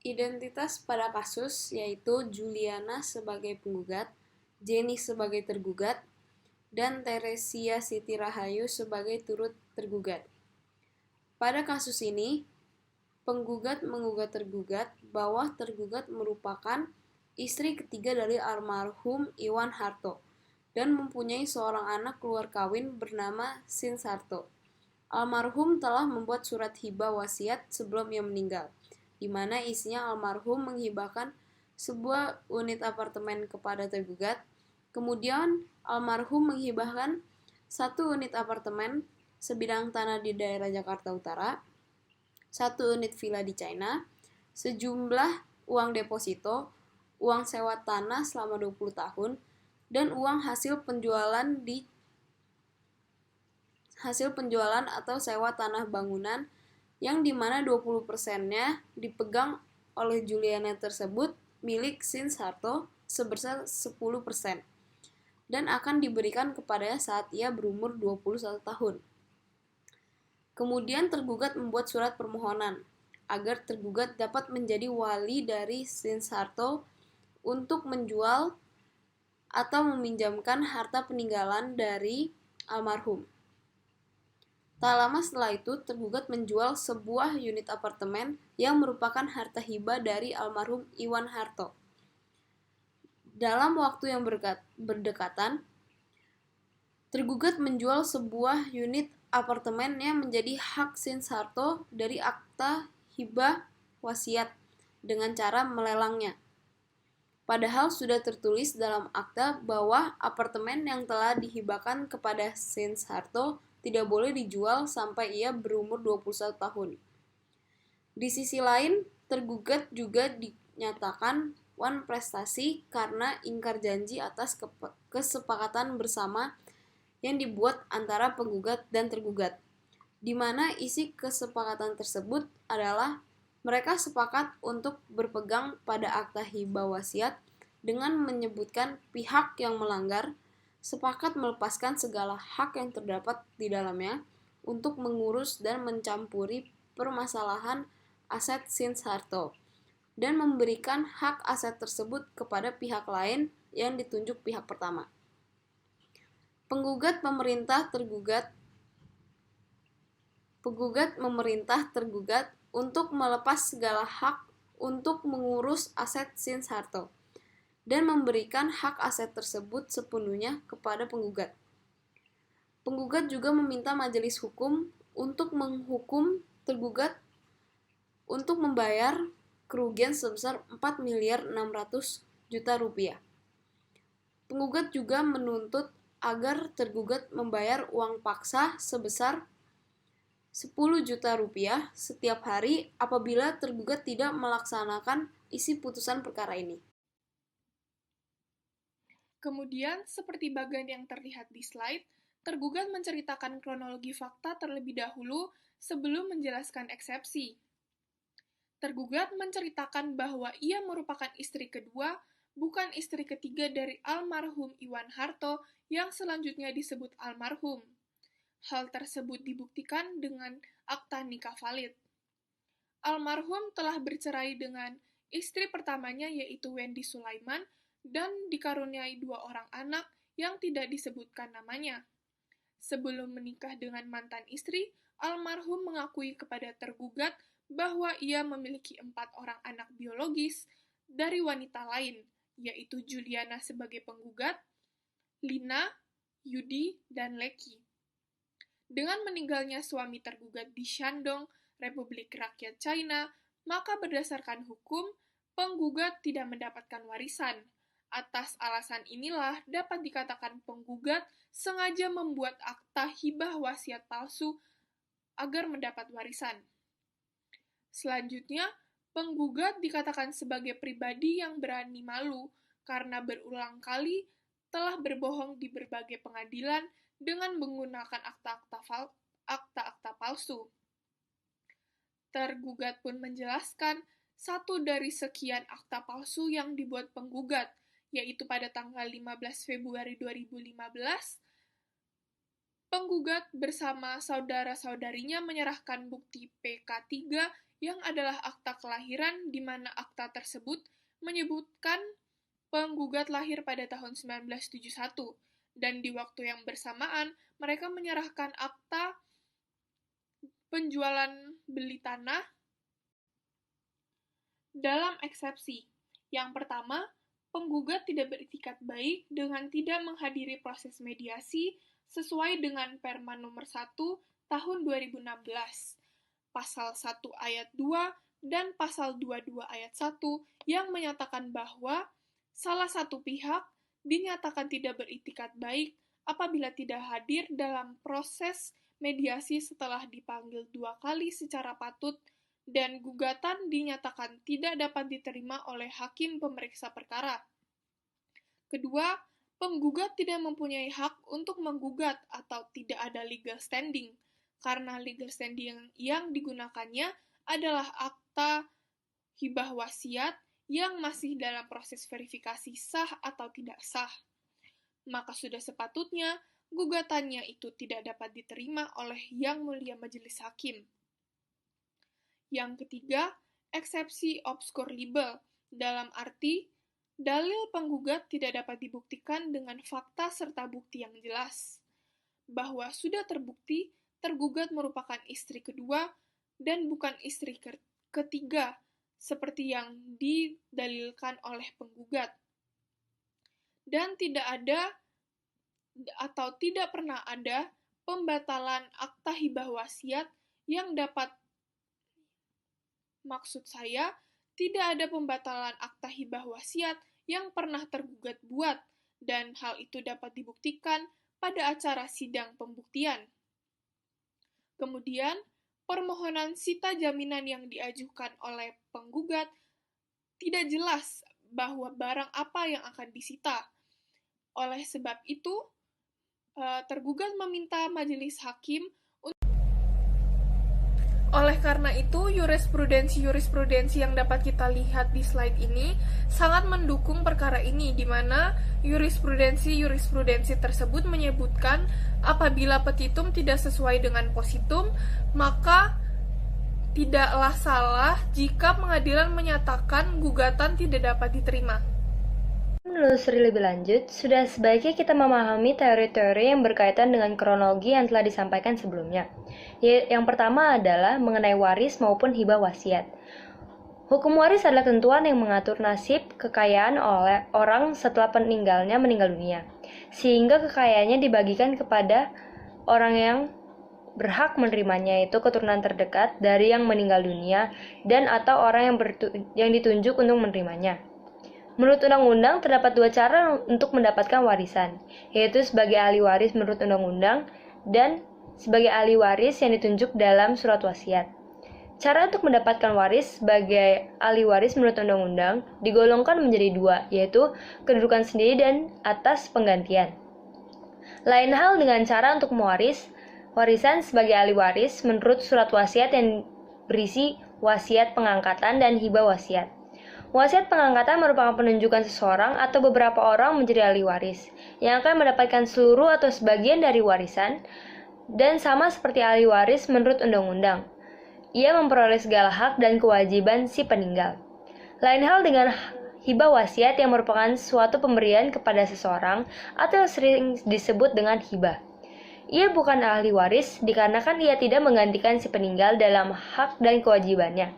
Identitas pada kasus yaitu Juliana sebagai penggugat, Jenny sebagai tergugat, dan Teresia Siti Rahayu sebagai turut tergugat. Pada kasus ini, penggugat menggugat tergugat bahwa tergugat merupakan istri ketiga dari almarhum Iwan Harto dan mempunyai seorang anak keluar kawin bernama Sin Sarto. Almarhum telah membuat surat hibah wasiat sebelum ia meninggal, di mana isinya almarhum menghibahkan sebuah unit apartemen kepada tergugat. Kemudian almarhum menghibahkan satu unit apartemen sebidang tanah di daerah Jakarta Utara, satu unit villa di China, sejumlah uang deposito, uang sewa tanah selama 20 tahun, dan uang hasil penjualan atau sewa tanah bangunan yang dimana 20%-nya dipegang oleh Juliana tersebut milik Sin Sarto sebesar 10% dan akan diberikan kepadanya saat ia berumur 21 tahun. Kemudian tergugat membuat surat permohonan agar tergugat dapat menjadi wali dari Sin Sarto untuk menjual atau meminjamkan harta peninggalan dari almarhum. Tak lama setelah itu, tergugat menjual sebuah unit apartemen yang merupakan harta hibah dari almarhum Iwan Harto. Dalam waktu yang berdekatan, tergugat menjual sebuah unit apartemen yang menjadi hak Sin Sarto dari akta hibah wasiat dengan cara melelangnya. Padahal sudah tertulis dalam akta bahwa apartemen yang telah dihibahkan kepada Sin Sarto tidak boleh dijual sampai ia berumur 21 tahun. Di sisi lain, tergugat juga dinyatakan wan prestasi karena ingkar janji atas kesepakatan bersama yang dibuat antara penggugat dan tergugat, di mana isi kesepakatan tersebut adalah mereka sepakat untuk berpegang pada akta hibah wasiat dengan menyebutkan pihak yang melanggar sepakat melepaskan segala hak yang terdapat di dalamnya untuk mengurus dan mencampuri permasalahan aset Sin Sarto dan memberikan hak aset tersebut kepada pihak lain yang ditunjuk pihak pertama. Penggugat memerintah tergugat untuk melepas segala hak untuk mengurus aset Sin Sarto dan memberikan hak aset tersebut sepenuhnya kepada penggugat. Penggugat juga meminta majelis hukum untuk menghukum tergugat untuk membayar kerugian sebesar 4.600.000.000 rupiah. Penggugat juga menuntut agar tergugat membayar uang paksa sebesar 10 juta rupiah setiap hari apabila tergugat tidak melaksanakan isi putusan perkara ini. Kemudian, seperti bagian yang terlihat di slide, tergugat menceritakan kronologi fakta terlebih dahulu sebelum menjelaskan eksepsi. Tergugat menceritakan bahwa ia merupakan istri kedua, bukan istri ketiga dari almarhum Iwan Harto yang selanjutnya disebut almarhum. Hal tersebut dibuktikan dengan akta nikah valid. Almarhum telah bercerai dengan istri pertamanya yaitu Wendy Sulaiman dan dikaruniai 2 orang anak yang tidak disebutkan namanya. Sebelum menikah dengan mantan istri, almarhum mengakui kepada tergugat bahwa ia memiliki 4 orang anak biologis dari wanita lain, yaitu Juliana sebagai penggugat, Lina, Yudi, dan Leki. Dengan meninggalnya suami tergugat di Shandong, Republik Rakyat China, maka berdasarkan hukum, penggugat tidak mendapatkan warisan. Atas alasan inilah dapat dikatakan penggugat sengaja membuat akta hibah wasiat palsu agar mendapat warisan. Selanjutnya, penggugat dikatakan sebagai pribadi yang berani malu karena berulang kali telah berbohong di berbagai pengadilan dengan menggunakan akta-akta palsu. Tergugat pun menjelaskan satu dari sekian akta palsu yang dibuat penggugat, yaitu pada tanggal 15 Februari 2015, penggugat bersama saudara-saudarinya menyerahkan bukti PK3 yang adalah akta kelahiran, di mana akta tersebut menyebutkan penggugat lahir pada tahun 1971, dan di waktu yang bersamaan mereka menyerahkan akta penjualan beli tanah dalam eksepsi. Yang pertama, penggugat tidak beritikat baik dengan tidak menghadiri proses mediasi sesuai dengan Perma nomor 1 tahun 2016, pasal 1 ayat 2 dan pasal 22 ayat 1 yang menyatakan bahwa salah satu pihak dinyatakan tidak beritikat baik apabila tidak hadir dalam proses mediasi setelah dipanggil 2 kali secara patut dan gugatan dinyatakan tidak dapat diterima oleh hakim pemeriksa perkara. Kedua, penggugat tidak mempunyai hak untuk menggugat atau tidak ada legal standing, karena legal standing yang digunakannya adalah akta hibah wasiat yang masih dalam proses verifikasi sah atau tidak sah. Maka sudah sepatutnya gugatannya itu tidak dapat diterima oleh Yang Mulia Majelis Hakim. Yang ketiga, eksepsi obscur libel, dalam arti dalil penggugat tidak dapat dibuktikan dengan fakta serta bukti yang jelas, bahwa sudah terbukti tergugat merupakan istri kedua dan bukan istri ketiga, seperti yang didalilkan oleh penggugat. Dan tidak ada atau tidak pernah ada pembatalan akta hibah wasiat yang dapat, maksud saya, tidak ada pembatalan akta hibah wasiat yang pernah tergugat buat, dan hal itu dapat dibuktikan pada acara sidang pembuktian. Kemudian, permohonan sita jaminan yang diajukan oleh penggugat tidak jelas bahwa barang apa yang akan disita. Oleh sebab itu, tergugat meminta majelis hakim. Oleh karena itu, jurisprudensi yang dapat kita lihat di slide ini sangat mendukung perkara ini, di mana jurisprudensi tersebut menyebutkan apabila petitum tidak sesuai dengan positum, maka tidaklah salah jika pengadilan menyatakan gugatan tidak dapat diterima. Menelusuri lebih lanjut, sudah sebaiknya kita memahami teori-teori yang berkaitan dengan kronologi yang telah disampaikan sebelumnya. Yang pertama adalah mengenai waris maupun hibah wasiat. Hukum waris adalah ketentuan yang mengatur nasib kekayaan oleh orang setelah meninggal dunia, sehingga kekayaannya dibagikan kepada orang yang berhak menerimanya, yaitu keturunan terdekat dari yang meninggal dunia dan atau orang yang ditunjuk untuk menerimanya. Menurut undang-undang, terdapat 2 cara untuk mendapatkan warisan, yaitu sebagai ahli waris menurut undang-undang dan sebagai ahli waris yang ditunjuk dalam surat wasiat. Cara untuk mendapatkan waris sebagai ahli waris menurut undang-undang digolongkan menjadi 2, yaitu kedudukan sendiri dan atas penggantian. Lain hal dengan cara untuk mewaris warisan sebagai ahli waris menurut surat wasiat yang berisi wasiat pengangkatan dan hibah wasiat. Wasiat pengangkatan merupakan penunjukan seseorang atau beberapa orang menjadi ahli waris, yang akan mendapatkan seluruh atau sebagian dari warisan, dan sama seperti ahli waris menurut undang-undang. Ia memperoleh segala hak dan kewajiban si peninggal. Lain hal dengan hibah wasiat yang merupakan suatu pemberian kepada seseorang atau yang sering disebut dengan hibah. Ia bukan ahli waris dikarenakan ia tidak menggantikan si peninggal dalam hak dan kewajibannya,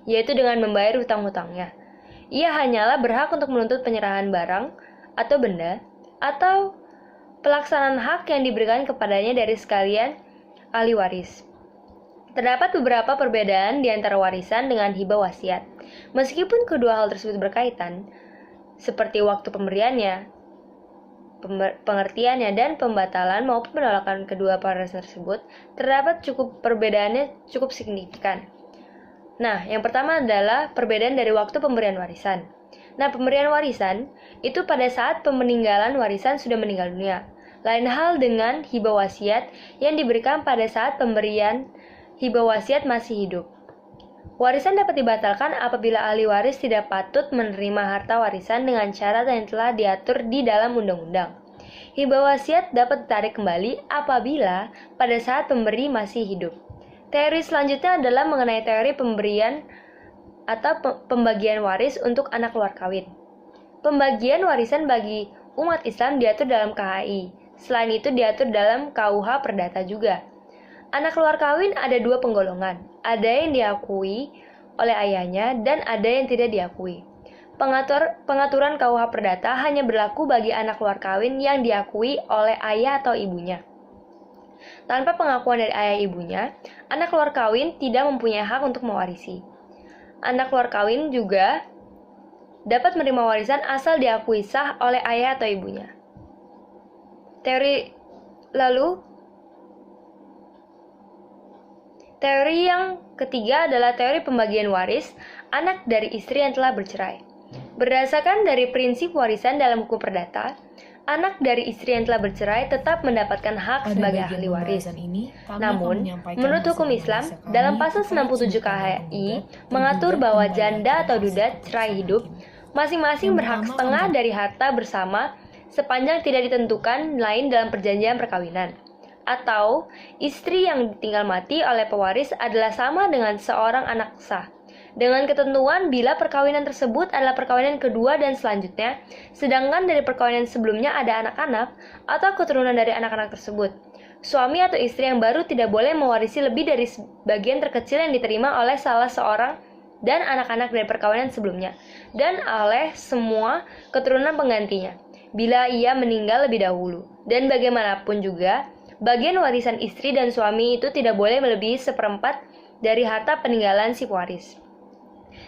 yaitu dengan membayar hutang-hutangnya. Ia hanyalah berhak untuk menuntut penyerahan barang atau benda atau pelaksanaan hak yang diberikan kepadanya dari sekalian ahli waris. Terdapat beberapa perbedaan di antara warisan dengan hibah wasiat. Meskipun kedua hal tersebut berkaitan, seperti waktu pemberiannya, pengertiannya, dan pembatalan maupun penolakan kedua warisan tersebut, terdapat perbedaannya cukup signifikan. Nah, yang pertama adalah perbedaan dari waktu pemberian warisan. Nah, pemberian warisan itu pada saat peninggalan warisan sudah meninggal dunia. Lain hal dengan hibah wasiat yang diberikan pada saat pemberian hibah wasiat masih hidup. Warisan dapat dibatalkan apabila ahli waris tidak patut menerima harta warisan dengan syarat yang telah diatur di dalam undang-undang. Hibah wasiat dapat ditarik kembali apabila pada saat pemberi masih hidup. Teori selanjutnya adalah mengenai teori pemberian atau pembagian waris untuk anak luar kawin. Pembagian warisan bagi umat Islam diatur dalam KHI. Selain itu diatur dalam KUH Perdata juga. Anak luar kawin ada dua penggolongan, ada yang diakui oleh ayahnya dan ada yang tidak diakui. Pengaturan KUH Perdata hanya berlaku bagi anak luar kawin yang diakui oleh ayah atau ibunya. Tanpa pengakuan dari ayah ibunya, anak luar kawin tidak mempunyai hak untuk mewarisi. Anak luar kawin juga dapat menerima warisan asal diakui sah oleh ayah atau ibunya. Teori yang ketiga adalah teori pembagian waris anak dari istri yang telah bercerai. Berdasarkan dari prinsip warisan dalam hukum perdata, anak dari istri yang telah bercerai tetap mendapatkan hak sebagai ahli waris. Namun, menurut hukum Islam, dalam pasal 97 KHI mengatur bahwa janda atau duda cerai hidup masing-masing berhak setengah dari harta bersama sepanjang tidak ditentukan lain dalam perjanjian perkawinan. Atau, istri yang ditinggal mati oleh pewaris adalah sama dengan seorang anak sah. Dengan ketentuan bila perkawinan tersebut adalah perkawinan kedua dan selanjutnya, sedangkan dari perkawinan sebelumnya ada anak-anak atau keturunan dari anak-anak tersebut. Suami atau istri yang baru tidak boleh mewarisi lebih dari bagian terkecil yang diterima oleh salah seorang dan anak-anak dari perkawinan sebelumnya, dan oleh semua keturunan penggantinya, bila ia meninggal lebih dahulu. Dan bagaimanapun juga, bagian warisan istri dan suami itu tidak boleh melebihi seperempat dari harta peninggalan si pewaris.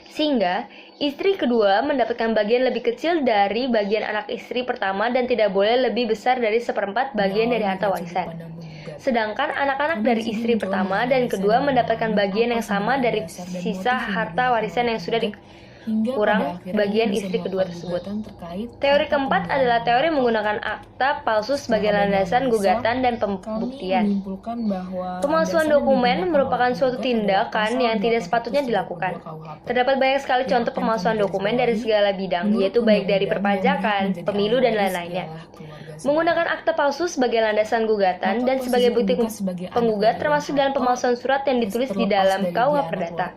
Sehingga, istri kedua mendapatkan bagian lebih kecil dari bagian anak istri pertama dan tidak boleh lebih besar dari seperempat bagian dari harta warisan. Sedangkan anak-anak dari istri pertama dan kedua mendapatkan bagian yang sama dari sisa harta warisan yang sudah kurang bagian istri kedua tersebut. Teori keempat adalah teori menggunakan akta palsu sebagai landasan gugatan dan pembuktian. Pemalsuan dokumen merupakan suatu tindakan yang tidak sepatutnya dilakukan. Terdapat banyak sekali contoh pemalsuan dokumen dari segala bidang, yaitu baik dari perpajakan, pemilu, dan lain-lainnya. Menggunakan akta palsu sebagai landasan gugatan dan sebagai bukti penggugat termasuk dalam pemalsuan surat yang ditulis di dalam KUH Perdata,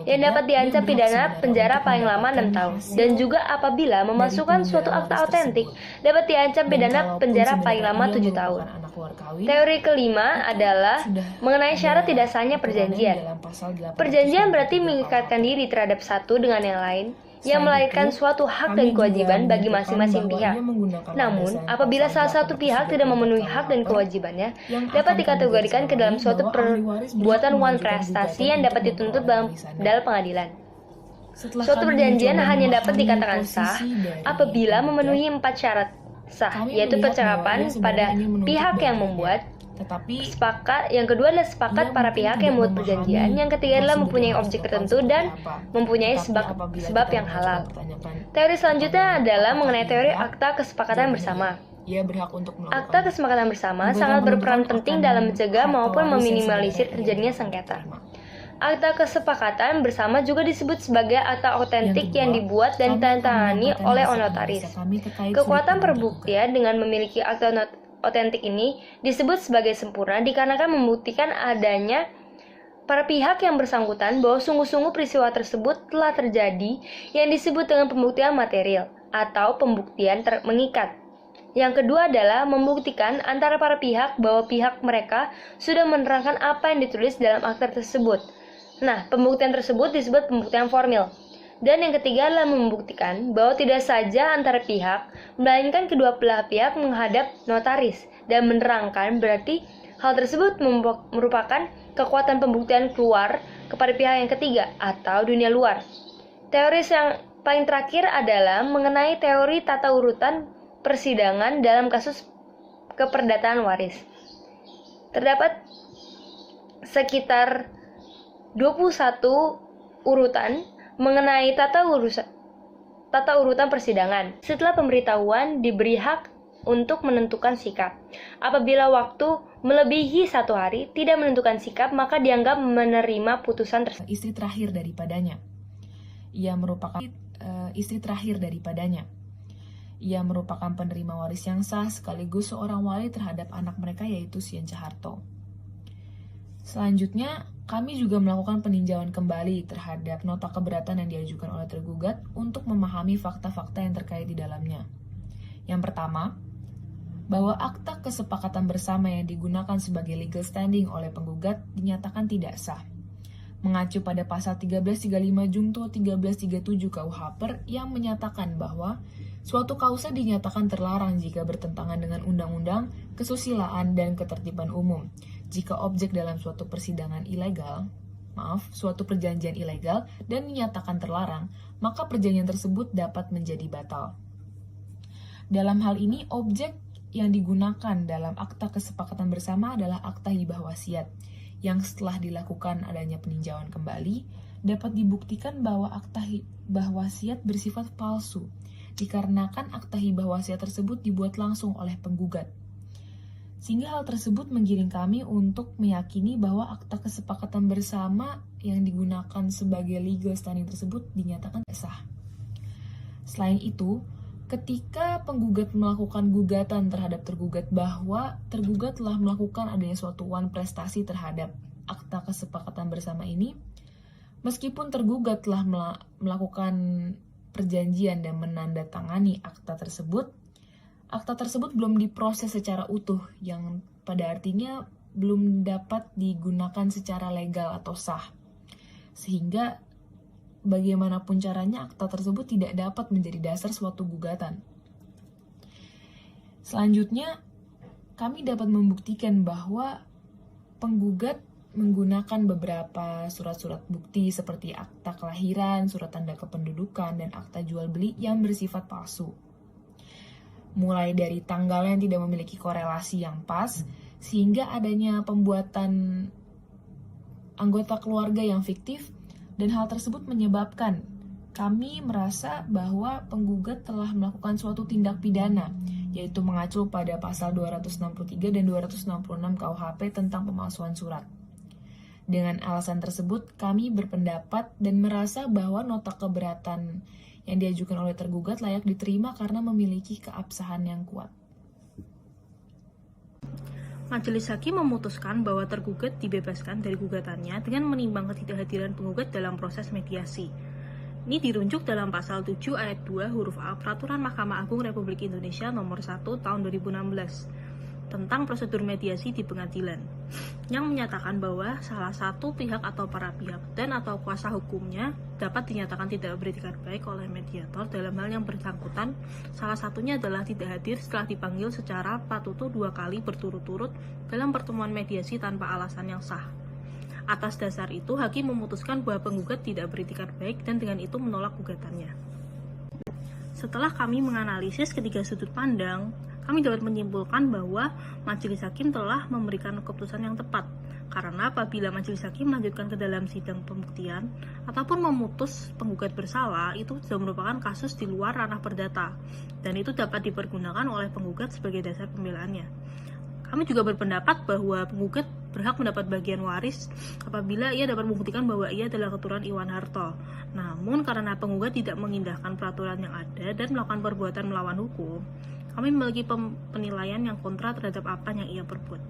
yang dapat diancam pidana penjara paling lama 6 tahun, dan juga apabila memasukkan suatu akta autentik dapat diancam pidana penjara paling lama 7 tahun. Teori kelima adalah mengenai syarat tidak sahnya perjanjian. Perjanjian berarti mengikatkan diri terhadap satu dengan yang lain, yang melahirkan suatu hak dan kewajiban bagi masing-masing pihak. Namun, apabila salah satu pihak tidak memenuhi hak dan kewajibannya, dapat dikategorikan ke dalam suatu perbuatan prestasi yang dapat dituntut dalam pengadilan. Suatu perjanjian hanya dapat dikatakan sah apabila memenuhi 4 syarat sah, yaitu percakapan pada pihak yang membuat, yang kedua adalah sepakat para pihak yang membuat perjanjian, yang ketiga adalah mempunyai objek tertentu dan mempunyai sebab yang halal. Teori selanjutnya adalah mengenai teori akta kesepakatan bersama. Akta kesepakatan bersama sangat berperan penting dalam mencegah maupun meminimalisir terjadinya sengketa. Akta kesepakatan bersama juga disebut sebagai akta autentik yang dibuat dan ditandatangani oleh notaris. Kekuatan perbuktian dengan memiliki akta otentik ini disebut sebagai sempurna dikarenakan membuktikan adanya para pihak yang bersangkutan bahwa sungguh-sungguh peristiwa tersebut telah terjadi, yang disebut dengan pembuktian material atau pembuktian mengikat. Yang kedua adalah membuktikan antara para pihak bahwa pihak mereka sudah menerangkan apa yang ditulis dalam akta tersebut. Nah, pembuktian tersebut disebut pembuktian formil. Dan yang ketiga adalah membuktikan bahwa tidak saja antara pihak, melainkan kedua belah pihak menghadap notaris dan menerangkan, berarti hal tersebut merupakan kekuatan pembuktian keluar kepada pihak yang ketiga atau dunia luar. Teori yang paling terakhir adalah mengenai teori tata urutan persidangan dalam kasus keperdataan waris. Terdapat sekitar 21 urutan mengenai tata urutan persidangan. Setelah pemberitahuan, diberi hak untuk menentukan sikap. Apabila waktu melebihi 1 hari tidak menentukan sikap, maka dianggap menerima putusan tersebut. Istri terakhir daripadanya. Ia merupakan istri terakhir daripadanya. Ia merupakan penerima waris yang sah sekaligus seorang wali terhadap anak mereka, yaitu Sian Caharto. Selanjutnya, kami juga melakukan peninjauan kembali terhadap nota keberatan yang diajukan oleh tergugat untuk memahami fakta-fakta yang terkait di dalamnya. Yang pertama, bahwa akta kesepakatan bersama yang digunakan sebagai legal standing oleh penggugat dinyatakan tidak sah. Mengacu pada pasal 1335 Junto 1337 KUH yang menyatakan bahwa suatu kausa dinyatakan terlarang jika bertentangan dengan undang-undang, kesusilaan, dan ketertiban umum. Jika objek dalam suatu persidangan suatu perjanjian ilegal dan dinyatakan terlarang, maka perjanjian tersebut dapat menjadi batal. Dalam hal ini, objek yang digunakan dalam akta kesepakatan bersama adalah akta hibah wasiat, yang setelah dilakukan adanya peninjauan kembali, dapat dibuktikan bahwa akta hibah wasiat bersifat palsu, dikarenakan akta hibah wasiat tersebut dibuat langsung oleh penggugat. Sehingga hal tersebut menggiring kami untuk meyakini bahwa akta kesepakatan bersama yang digunakan sebagai legal standing tersebut dinyatakan tidak sah. Selain itu, ketika penggugat melakukan gugatan terhadap tergugat bahwa tergugat telah melakukan adanya suatu prestasi terhadap akta kesepakatan bersama ini, meskipun tergugat telah melakukan perjanjian dan menandatangani akta tersebut belum diproses secara utuh, yang pada artinya belum dapat digunakan secara legal atau sah. Sehingga bagaimanapun caranya akta tersebut tidak dapat menjadi dasar suatu gugatan. Selanjutnya, kami dapat membuktikan bahwa penggugat menggunakan beberapa surat-surat bukti seperti akta kelahiran, surat tanda kependudukan, dan akta jual beli yang bersifat palsu. Mulai dari tanggal yang tidak memiliki korelasi yang pas, sehingga adanya pembuatan anggota keluarga yang fiktif, dan hal tersebut menyebabkan kami merasa bahwa penggugat telah melakukan suatu tindak pidana, yaitu mengacu pada pasal 263 dan 266 KUHP tentang pemalsuan surat. Dengan alasan tersebut, kami berpendapat dan merasa bahwa nota keberatan yang diajukan oleh tergugat layak diterima karena memiliki keabsahan yang kuat. Majelis Hakim memutuskan bahwa tergugat dibebaskan dari gugatannya dengan menimbang ketidakhadiran penggugat dalam proses mediasi. Ini dirujuk dalam pasal 7 ayat 2 huruf A Peraturan Mahkamah Agung Republik Indonesia nomor 1 tahun 2016 tentang prosedur mediasi di pengadilan, yang menyatakan bahwa salah satu pihak atau para pihak dan atau kuasa hukumnya dapat dinyatakan tidak beretikat baik oleh mediator dalam hal yang bersangkutan. Salah satunya adalah tidak hadir setelah dipanggil secara patutuh 2 kali berturut-turut dalam pertemuan mediasi tanpa alasan yang sah. Atas dasar itu, hakim memutuskan bahwa penggugat tidak beretikat baik dan dengan itu menolak gugatannya. Setelah kami menganalisis ketiga sudut pandang, kami dapat menyimpulkan bahwa majelis hakim telah memberikan keputusan yang tepat, karena apabila majelis hakim melanjutkan ke dalam sidang pembuktian ataupun memutus penggugat bersalah, itu sudah merupakan kasus di luar ranah perdata, dan itu dapat dipergunakan oleh penggugat sebagai dasar pembelaannya. Kami juga berpendapat bahwa penggugat berhak mendapat bagian waris apabila ia dapat membuktikan bahwa ia adalah keturunan Iwan Harto. Namun karena penggugat tidak mengindahkan peraturan yang ada dan melakukan perbuatan melawan hukum, kami memiliki penilaian yang kontra terhadap apa yang ia perbuat.